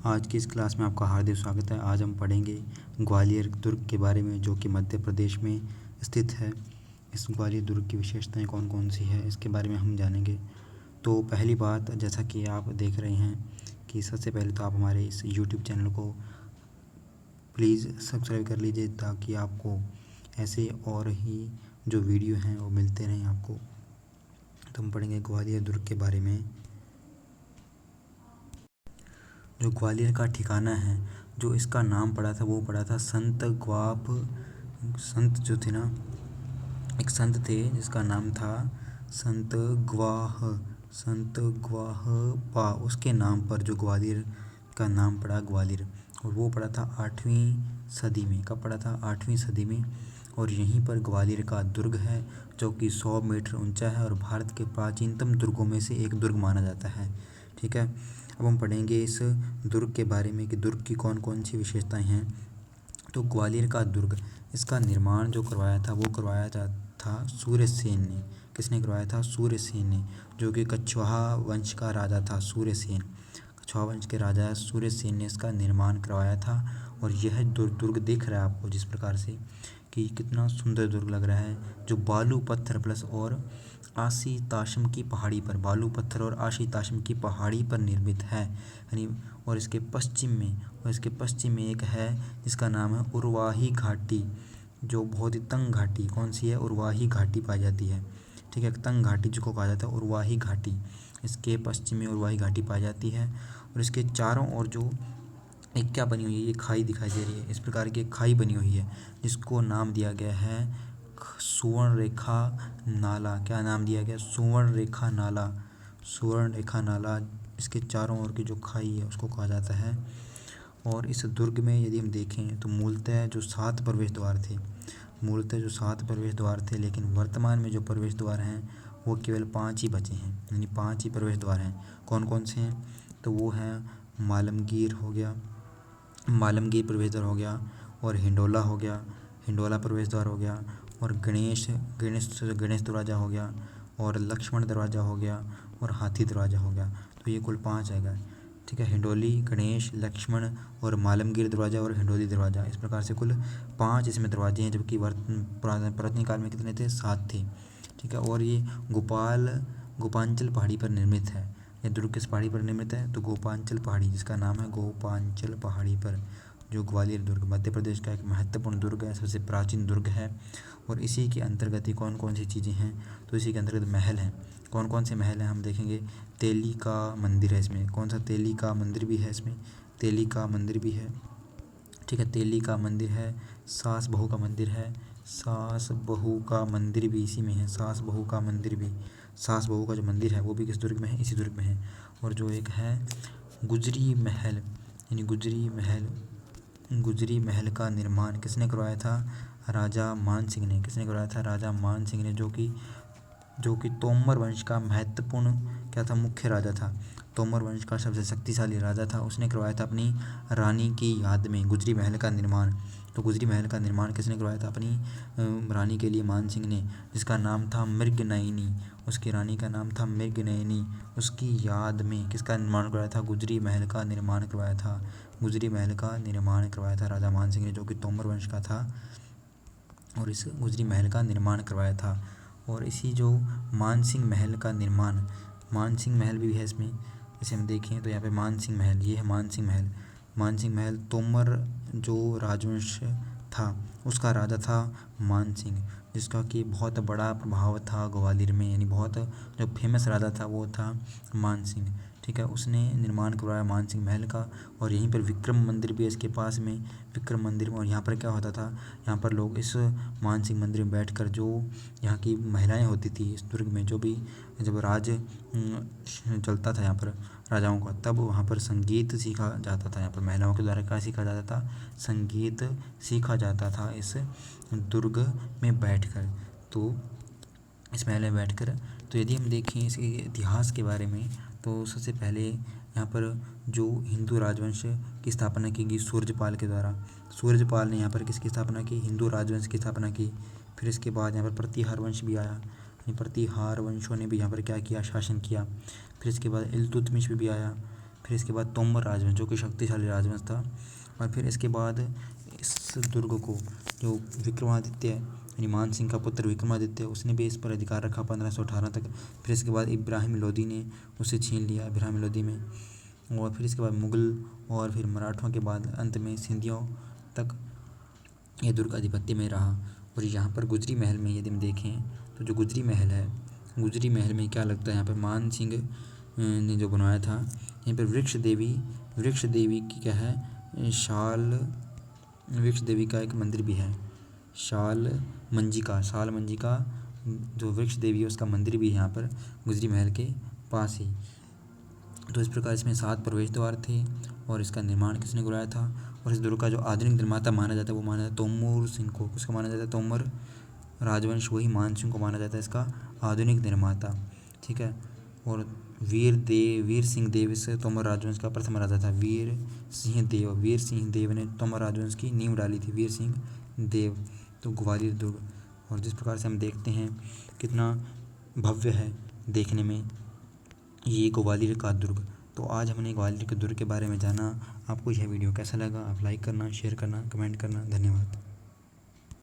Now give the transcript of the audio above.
आज की इस क्लास में आपका हार्दिक स्वागत है। आज हम पढ़ेंगे ग्वालियर दुर्ग के बारे में, जो कि मध्य प्रदेश में स्थित है। इस ग्वालियर दुर्ग की विशेषताएं कौन कौन सी है, इसके बारे में हम जानेंगे। तो पहली बात, जैसा कि आप देख रहे हैं कि सबसे पहले तो आप हमारे इस यूट्यूब चैनल को प्लीज़ सब्सक्राइब कर लीजिए, ताकि आपको ऐसे और ही जो वीडियो हैं वो मिलते रहें आपको। तो हम पढ़ेंगे ग्वालियर दुर्ग के बारे में। जो ग्वालियर का ठिकाना है, जो इसका नाम पड़ा था, वो पड़ा था संत जो थे ना, एक संत थे जिसका नाम था संत ग्वाह संत ग्वाह पा। उसके नाम पर जो ग्वालियर का नाम पड़ा ग्वालियर, और वो पड़ा था 8वीं सदी में। कब पड़ा था? 8वीं सदी में। और यहीं पर ग्वालियर का दुर्ग है, जो कि 100 मीटर ऊंचा है और भारत के प्राचीनतम दुर्गों में से एक दुर्ग माना जाता है। ठीक है, अब हम पढ़ेंगे इस दुर्ग के बारे में कि दुर्ग की कौन कौन सी विशेषताएं हैं। तो ग्वालियर का दुर्ग, इसका निर्माण जो करवाया था, वो करवाया था सूर्यसेन ने। किसने करवाया था? सूर्यसेन ने, जो कि कछवाहा वंश का राजा था। सूर्यसेन, कछवाहा वंश के राजा सूर्यसेन ने इसका निर्माण करवाया था। और यह दुर्ग दिख रहा है आपको जिस प्रकार से, कि कितना सुंदर दुर्ग लग रहा है, जो बालू पत्थर प्लस और आशी ताशम की पहाड़ी पर, बालू पत्थर और आशी ताशम की पहाड़ी पर निर्मित है, यानी। और इसके पश्चिम में एक है जिसका नाम है उरवाही घाटी, जो बहुत ही तंग घाटी। कौन सी है? उरवाही घाटी पाई जाती है। ठीक है, तंग घाटी जिसको कहा जाता है उरवाही घाटी, इसके पश्चिम में उरवाही घाटी पाई जाती है। और इसके चारों ओर जो एक क्या बनी हुई है, ये खाई दिखाई दे रही है। इस प्रकार की एक खाई बनी हुई है, जिसको नाम दिया गया है सुवर्ण रेखा नाला। क्या नाम दिया गया? सुवर्ण रेखा नाला। सुवर्ण रेखा नाला, इसके चारों ओर की जो खाई है उसको कहा जाता है। और इस दुर्ग में यदि हम देखें तो मूलतः जो 7 प्रवेश द्वार थे, लेकिन वर्तमान में जो प्रवेश द्वार हैं वो केवल 5 ही बचे हैं, यानी 5 ही प्रवेश द्वार हैं। कौन कौन से हैं? तो वो हैं मालमगीर प्रवेश द्वार हो गया, और हिंडोला हो गया, हिंडोला प्रवेश द्वार हो गया, और गणेश दरवाज़ा हो गया, और लक्ष्मण दरवाज़ा हो गया, और हाथी दरवाज़ा हो गया। तो ये कुल 5 आएगा। ठीक है, हिंडोली, गणेश, लक्ष्मण और मालमगीर दरवाज़ा और हिंडोली दरवाज़ा, इस प्रकार से कुल 5 इसमें दरवाजे हैं, जबकि प्राचीन काल में कितने थे? 7 थे। ठीक है, और ये गोपांचल पहाड़ी पर निर्मित है। ये दुर्ग किस पहाड़ी पर निर्मित है? तो गोपांचल पहाड़ी, जिसका नाम है गोपांचल पहाड़ी पर, जो ग्वालियर दुर्ग मध्य प्रदेश का एक महत्वपूर्ण दुर्ग है, सबसे प्राचीन दुर्ग है। और इसी के अंतर्गत ही कौन कौन सी चीज़ें हैं? तो इसी के अंतर्गत महल हैं। कौन कौन से महल हैं हम देखेंगे। तेली का मंदिर है इसमें। कौन सा? तेली का मंदिर भी है इसमें। तेली का मंदिर भी है। ठीक है, तेली का मंदिर है। सास बहू का मंदिर है। सास बहू का मंदिर भी इसी में है। सास बहू का जो मंदिर है वो भी किस दुर्ग में है? इसी दुर्ग में है। और जो एक है गुजरी महल, यानी गुजरी महल का निर्माण किसने करवाया था? राजा मान सिंह ने। किसने करवाया था? राजा मान सिंह ने, जो कि तोमर वंश का महत्वपूर्ण क्या था? मुख्य राजा था। तोमर वंश का सबसे शक्तिशाली राजा था। उसने करवाया था अपनी रानी की याद में गुजरी महल का निर्माण। तो गुजरी महल का निर्माण किसने करवाया था? अपनी रानी के लिए मान सिंह ने, जिसका नाम था मृगनयनी। उसकी रानी का नाम था मृगनयनी। उसकी याद में किसका निर्माण करवाया था? गुजरी महल का निर्माण करवाया था। गुजरी महल का निर्माण करवाया था राजा मान सिंह ने, जो कि तोमर वंश का था, और इस गुजरी महल का निर्माण करवाया था। और इसी जो मानसिंह महल का निर्माण, मानसिंह महल भी है इसमें। जैसे हम देखें तो यहाँ पे मानसिंह महल, ये है मानसिंह महल तोमर जो राजवंश था उसका राजा था मानसिंह, जिसका कि बहुत बड़ा प्रभाव था ग्वालियर में, यानी बहुत जो फेमस राजा था वो था मानसिंह। ठीक है, उसने निर्माण करवाया मानसिंह महल का। और यहीं पर विक्रम मंदिर भी है इसके पास में। विक्रम मंदिर में, और यहाँ पर क्या होता था, यहाँ पर लोग इस मानसिंह मंदिर में बैठकर, जो यहाँ की महिलाएं होती थी इस दुर्ग में, जो भी जब राज चलता था यहाँ पर राजाओं का, तब वहाँ पर संगीत सीखा जाता था। यहाँ पर महिलाओं के द्वारा क्या सीखा जाता था? संगीत सीखा जाता था इस दुर्ग में बैठकर। तो इस महल में बैठकर, तो यदि हम देखें इसके इतिहास के बारे में, तो सबसे पहले यहाँ पर जो हिंदू राजवंश की स्थापना की गई सूर्यपाल के द्वारा। सूर्यपाल ने यहाँ पर किसकी स्थापना की? हिंदू राजवंश की स्थापना की। फिर इसके बाद यहाँ पर प्रतिहार वंश भी आया, प्रतिहार वंशों ने भी यहाँ पर क्या किया? शासन किया। फिर इसके बाद इल्तुतमिश भी आया। फिर फिर इसके बाद तोमर राजवंश जो कि शक्तिशाली राजवंश था। और फिर इसके बाद इस दुर्ग को जो विक्रमादित्य यानी मान सिंह का पुत्र विक्रमादित्य उसने भी इस पर अधिकार रखा 1518 तक। फिर इसके बाद इब्राहिम लोदी ने उसे छीन लिया इब्राहिम लोदी में। और फिर इसके बाद मुग़ल और फिर मराठों के बाद अंत में सिंधियों तक ये दुर्ग आधिपत्य में रहा। और यहाँ पर गुजरी महल में यदि हम देखें तो जो गुजरी महल है, गुजरी महल में क्या लगता है, यहाँ पर मान सिंह ने जो बनवाया था। यहाँ पर वृक्ष देवी की क्या है, शाल वृक्ष देवी का एक मंदिर भी है, शाल मंजिका जो वृक्ष देवी है उसका मंदिर भी है यहाँ पर गुजरी महल के पास ही। तो इस प्रकार इसमें 7 प्रवेश द्वार थे। और इसका निर्माण किसने करवाया था, और इस दुर्ग का जो आधुनिक निर्माता माना जाता है वो माना जाता है तोमूर सिंह को। किसको माना जाता है, तोमर राजवंश वही मान सिंह को माना जाता है इसका आधुनिक निर्माता। ठीक है। और वीर सिंह देव इस तोमर राजवंश का प्रथम राजा था। वीर सिंह देव ने तोमर राजवंश की नींव डाली थी, वीर सिंह देव। तो ग्वालियर दुर्ग, और जिस प्रकार से हम देखते हैं कितना भव्य है देखने में ये ग्वालियर का दुर्ग। तो आज हमने ग्वालियर के दुर्ग के बारे में जाना। आपको यह वीडियो कैसा लगा, आप लाइक करना, शेयर करना, कमेंट करना। धन्यवाद।